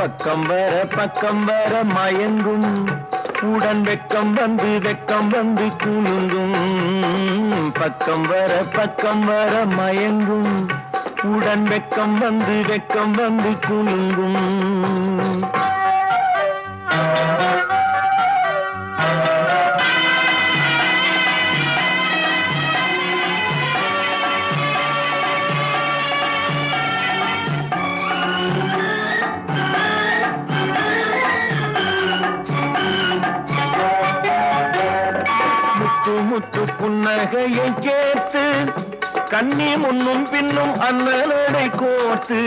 பக்கம் வர மயங்கும் உடன் வெக்கம் வந்து குலுங்கும். பக்கம் வர மயங்கும் உடன் வெக்கம் வந்து குலுங்கும். முத்து புன்னகையை கேட்டு கண்ணி முன்னும் பின்னும் அண்ணலடை கோர்த்து